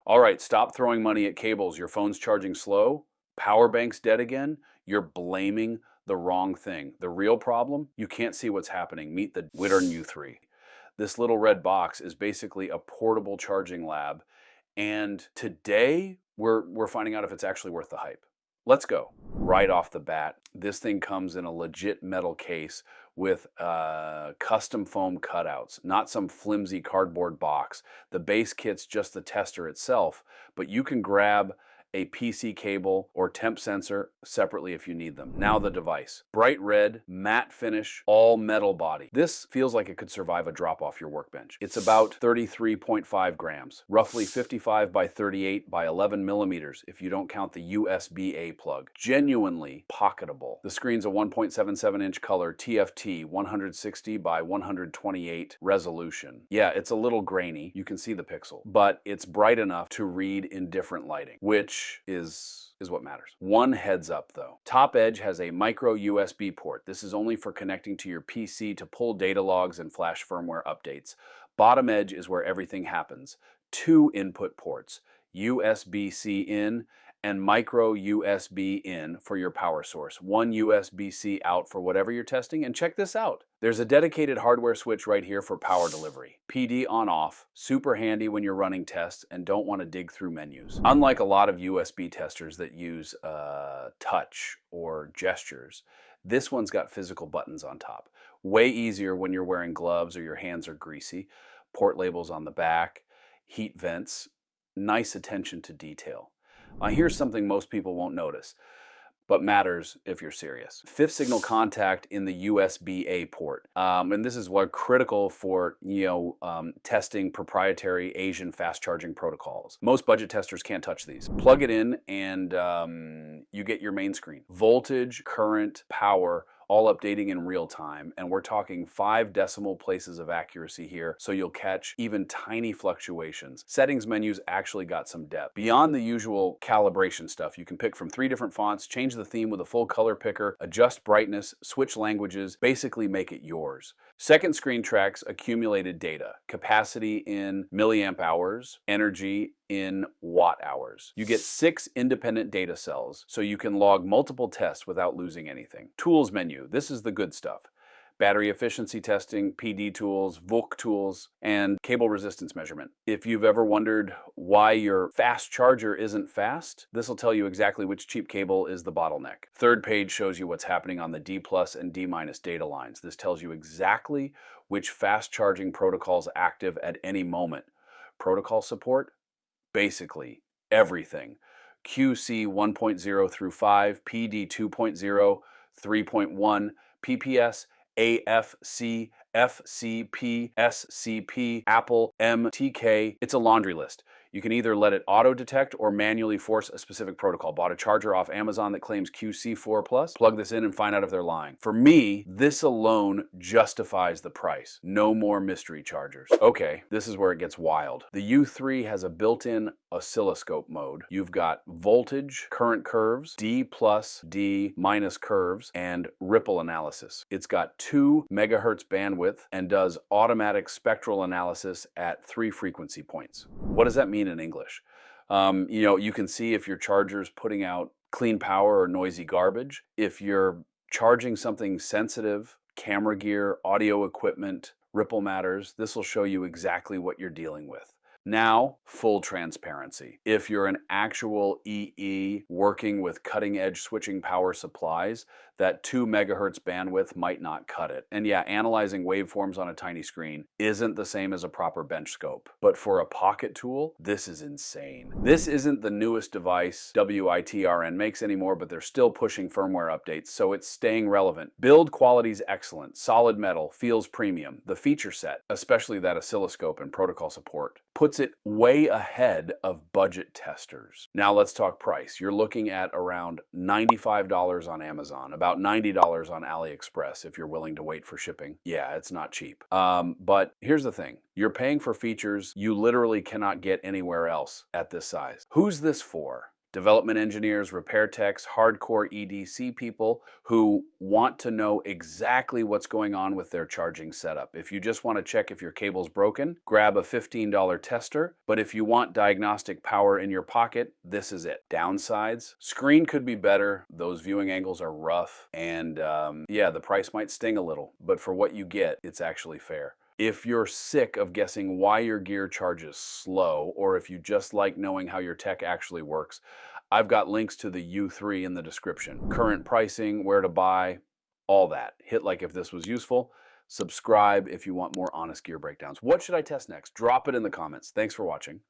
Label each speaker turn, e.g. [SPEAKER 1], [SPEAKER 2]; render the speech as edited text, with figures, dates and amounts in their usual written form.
[SPEAKER 1] All right, stop throwing money at cables. Your phone's charging slow, power bank's dead again. You're blaming the wrong thing. The real problem, you can't see what's happening. Meet the WITRN U3. This little red box is basically a portable charging lab. And today, we're finding out if it's actually worth the hype. Let's go. Right off the bat, this thing comes in a legit metal case with custom foam cutouts, not some flimsy cardboard box. The base kit's just the tester itself, but you can grab a PC cable or temp sensor separately if you need them. Now the device. Bright red, matte finish, all metal body. This feels like it could survive a drop off your workbench. It's about 33.5 grams, roughly 55 by 38 by 11 millimeters if you don't count the USB-A plug. Genuinely pocketable. The screen's a 1.77 inch color TFT 160 by 128 resolution. Yeah, it's a little grainy. You can see the pixel, but it's bright enough to read in different lighting, which is what matters. One heads up though. Top edge has a micro USB port. This is only for connecting to your PC to pull data logs and flash firmware updates. Bottom edge is where everything happens. Two input ports, USB-C in and micro USB in for your power source. One USB-C out for whatever you're testing, and check this out. There's a dedicated hardware switch right here for power delivery. PD on off, super handy when you're running tests and don't want to dig through menus. Unlike a lot of USB testers that use touch or gestures, this one's got physical buttons on top. Way easier when you're wearing gloves or your hands are greasy. Port labels on the back, heat vents, nice attention to detail. Here's something most people won't notice, but matters if you're serious. Fifth signal contact in the USB-A port. And this is what critical for testing proprietary Asian fast charging protocols. Most budget testers can't touch these. Plug it in and you get your main screen. Voltage, current, power, all updating in real time, and we're talking 5 decimal places of accuracy here, so you'll catch even tiny fluctuations. Settings menu's actually got some depth. Beyond the usual calibration stuff, you can pick from 3 different fonts, change the theme with a full color picker, adjust brightness, switch languages, basically make it yours. Second screen tracks accumulated data, capacity in milliamp hours, energy in watt hours. You get 6 independent data cells, so you can log multiple tests without losing anything. Tools menu, this is the good stuff. Battery efficiency testing, PD tools, VOOC tools, and cable resistance measurement. If you've ever wondered why your fast charger isn't fast, this will tell you exactly which cheap cable is the bottleneck. Third page shows you what's happening on the D+ and D- data lines. This tells you exactly which fast charging protocol is active at any moment. Protocol support? Basically everything. QC 1.0 through 5, PD 2.0, 3.1, PPS, AFC, FCP, SCP, Apple, MTK. It's a laundry list. You can either let it auto-detect or manually force a specific protocol. Bought a charger off Amazon that claims QC4+. Plug this in and find out if they're lying. For me, this alone justifies the price. No more mystery chargers. Okay, this is where it gets wild. The U3 has a built-in oscilloscope mode. You've got voltage, current curves, D+, D- curves, and ripple analysis. It's got 2 megahertz bandwidth and does automatic spectral analysis at 3 frequency points. What does that mean in English? You can see if your charger's putting out clean power or noisy garbage. If you're charging something sensitive, camera gear, audio equipment, ripple matters, this will show you exactly what you're dealing with. Now, full transparency. If you're an actual EE working with cutting edge switching power supplies, that 2 megahertz bandwidth might not cut it. And yeah, analyzing waveforms on a tiny screen isn't the same as a proper bench scope. But for a pocket tool, this is insane. This isn't the newest device WITRN makes anymore, but they're still pushing firmware updates, so it's staying relevant. Build quality's excellent, solid metal, feels premium. The feature set, especially that oscilloscope and protocol support, puts it way ahead of budget testers. Now let's talk price. You're looking at around $95 on Amazon, about $90 on AliExpress if you're willing to wait for shipping. Yeah, it's not cheap. But here's the thing. You're paying for features you literally cannot get anywhere else at this size. Who's this for? Development engineers, repair techs, hardcore EDC people who want to know exactly what's going on with their charging setup. If you just want to check if your cable's broken, grab a $15 tester. But if you want diagnostic power in your pocket, this is it. Downsides: screen could be better. Those viewing angles are rough. And yeah, the price might sting a little, but for what you get, it's actually fair. If you're sick of guessing why your gear charges slow, or if you just like knowing how your tech actually works, I've got links to the U3 in the description. Current pricing, where to buy, all that. Hit like if this was useful. Subscribe if you want more honest gear breakdowns. What should I test next? Drop it in the comments. Thanks for watching.